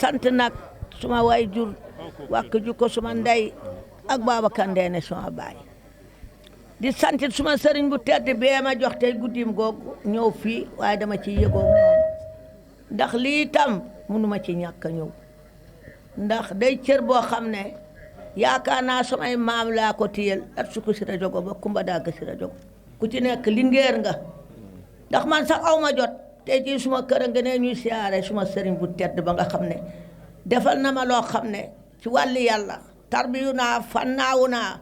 sant nag suma way jur wàkk ju ko suma ndey ak Babacar Ndeene suma baay di santit suma sëriñ bu tedd bee ma jox tey guddim googu ñëw fii waaye dama ci yëgoo moom ndax lii tam mënuma ci ñàkk a ñëw ndax day cër boo xam ne yaakaar naa samay maam laa ko téyel at suku si rajo ba kumba dagg si rajo ku ci nekk lingeer nga ndax man sax aw ma jot tey jii suma kër nga ne ñuy siyaare suma sëriñ bu tedd ba nga xam ne defal na ma loo xam ne ci wàlli yàlla tarbiyu naa fannaawu naa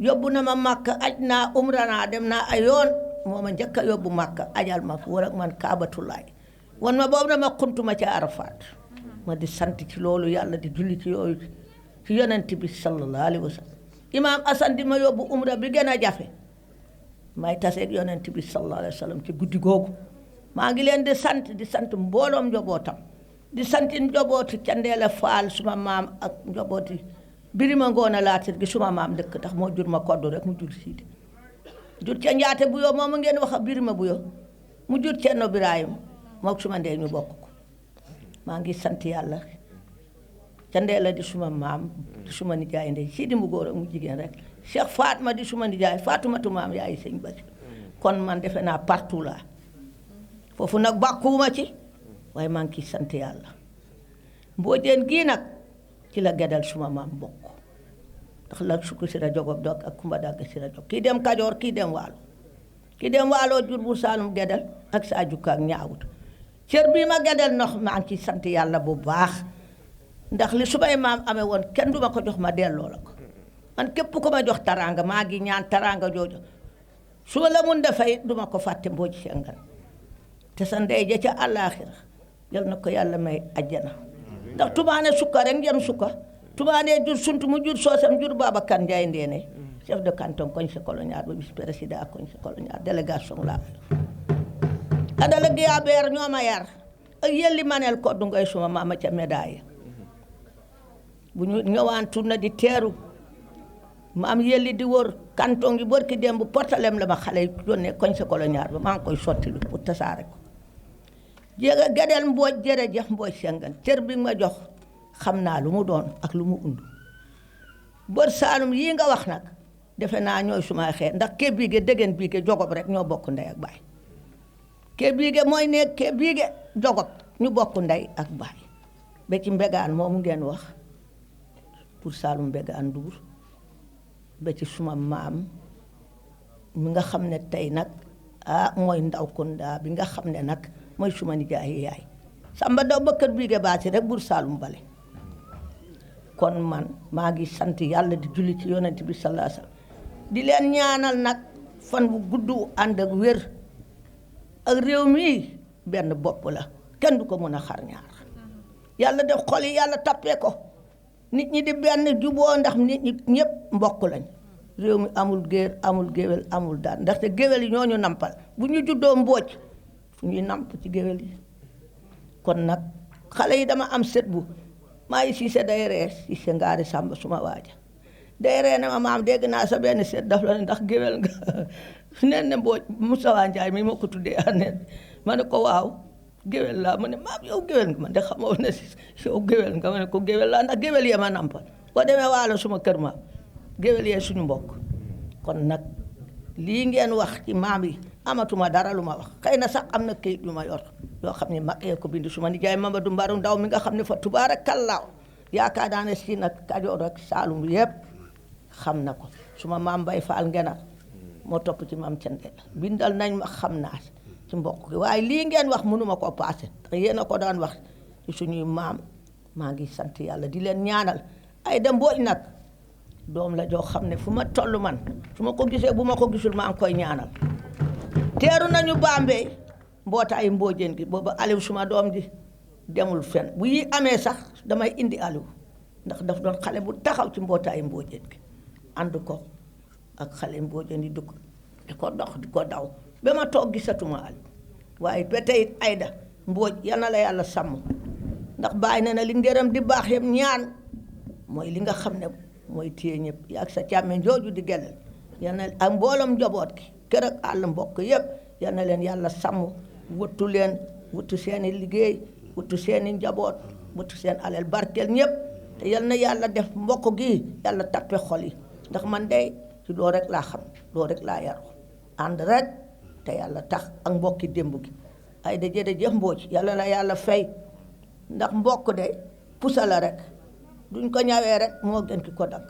yóbbu na ma Makka aj naa umra naa dem naa ay yoon moo ma njëkk a yóbbu Makka ajal ma fu war ak man Kaabatulaay wan ma boobu dama xuntuma ci Arafat ma di sant ci loolu yàlla di julli ci yooyu ci yonent bi sallallahu alayhi wa sallam imaam Asan di ma yóbbu umra bi gën a jafe may taseeg yonent bi sallallahu alayhi wa sallam ci guddi googu maa ngi leen di sant mbooloom njobootam di santi njobootu Candeela Faal suma maam ak njobooti Birima Ngoone Laatir gi suma maam dëkk tax moo jur ma koddu rek mu jur Siidi jur ca Njaate Buyo moomu ngeen wax Birima Buyo mu jur Ceerno Birahim mook suma ndey ñu bokk ko maa ngi sant yàlla Candeela di suma maam di suma nijaay ndey Siidi mu góor ak mu jigéen rek Cheikh Fatma di suma nijaay Fatumatu maam yaay sëñ Basi kon man defe naa partout la foofu nag bàkkuwuma ci waaye maa ngi ciy sant yàlla Mboojeen gii nag ci la gedal suma maam bokk ndax la sukk si rajo gob dog ak kumba dagg si rajo kii dem Kajoor kii dem Waalo jur bu Saalum gedal ak saa jukka ak ñaawut cër bii ma gedal ndox maa ngi ciy sant yàlla bu baax ndax li sumay maam amee woon kenn duma ko jox ma delloo la ko man képp ko ma jox taraanga maa ngi ñaan taraanga jooju su ma la mun dafay duma ko fàtte Mbooj Sengan te sa ndey ja ca àllaaxira yal na ko yàlla may ajjana ndax tubaane sukka rek njëm sukka tubaane jur suntu mu jur soosam jur Babacar Ndiaye Ndeene chef de canton conseil colonial ba vice président conseil colonial délégation la adala giya beer ñoo ma yar ak yelli manel koddu ngay suma maama ca médaille bu ñu ñëwaan tourné di teeru maam yelli di wër canton gi bër ki dem bu portalem la ma xale yi yónnee conseil colonial ba maa ngi koy sottilu pour tasaare ko jéega gedeel Mbooj jërëjëf Mbooj Sengan cër bi ma jox xam naa lu mu doon ak lu mu undu bër Saalum yii nga wax nag defe naa ñooy sumay xeet ndax kee biige dëggeen biige jogob rek ñoo bokk ndey ak baay kee biige mooy nekk kee biige jogob ñu bokk ndey ak baay ba ci mbegaan moomu ngeen wax pour Saalum mbegaan Nduur ba ci suma maam mi nga xam ne tey nag mooy ndaw Kunda bi nga xam ne nag mooy suma nijaay yaay Samba Daw bëkkër biige baasi rek bur Saalum bale kon man maa ngi sant yàlla di julli ci yonent bi sallallahu alayhi wasallam di leen ñaanal nag fan bu gudd ànd ak wér ak réew mi benn bopp la kenn du ko mën a xar ñaar yàlla def xol yi yàlla tappee ko nit ñi di benn juboo ndax nit ñi ñëpp mbokk lañ réew mi amul géer amul géwél amul daan ndaxte géwél yi ñoo ñu nampal bu ñu juddoo Mbooj fu ñuy namp ci géwél yi kon nag xale yi dama am set bu maa ngi siise day ree siise ngaari Sàmba suma waaja day ree ne ma maam dégg naa sa benn set daf la ne ndax géwél nga nen ne Mbooj Moussa Ndiaye mi ma ko tuddee anet ma ne ko waaw géwél laa mu ne maam yow géwél nga man de xamoo ne yow géwél nga ma ne ko géwél laa ndax géwél yee ma nampal boo demee Waalo suma kër maam géwél yee suñu mbokk kon nag lii ngeen wax ci maam yi amatuma dara lu ma wax xëy na sax am na këyit yu ma yor yoo xam ne mag yee ko bind suma nijaay Mamadou Mbaru Ndaw mi nga xam ne fa tubaarakallaahu yaakaar naa ne si nag Kajoor ak Saalum yëpp xam na ko suma maam Bay Faal Ngenar moo topp ci maam Candeela bindal nañ ma xam naa ci mbokk gi waaye lii ngeen wax mënuma koo paase ndax yéen a ko daan wax ci suñuy maam maa ngi sant yàlla di leen ñaanal ay da Mbooj nag doom la joo xam ne fu ma toll man su ma ko gisee bu ma ko gisul maa ngi koy ñaanal teeru nañu Bambey mbootaayu Mboojeen gi booba Aliou suma doom ji demul fen bu yi amee sax damay indi Aliou ndax daf doon xale bu taxaw ci mbootaayu Mboojeen gi ànd ko ak xale Mboojeen di dugg di ko dox di ko daw ba ma toog gisatuma Aliou waaye ba tey Ayda Mbooj yal na la yàlla sàmm ndax bàyyi na li ngërëm di baax yëpp ñaan mooy li nga xam ne mooy téye ñëpp yaag sa càmme jooju di gelal yal na ak mbooloom njaboot gi kër ak àll mbokk yëpp yal na leen yàlla sàmm wuttu leen wuttu seeni liggéey wuttu seeni njaboot bëtu seen alal barkeel ñëpp te yal na yàlla def mbokk gi yàlla tappe xol yi ndax man de ci loolu rek laa xam loolu rek laa yaru ànd rek te yàlla tax ak mbokki démb gi ay da jërëjëf Mbodj yàlla la yàlla fay ndax mbokk de pusa la rek duñ ko ñawee rek moo gën ki ko dagg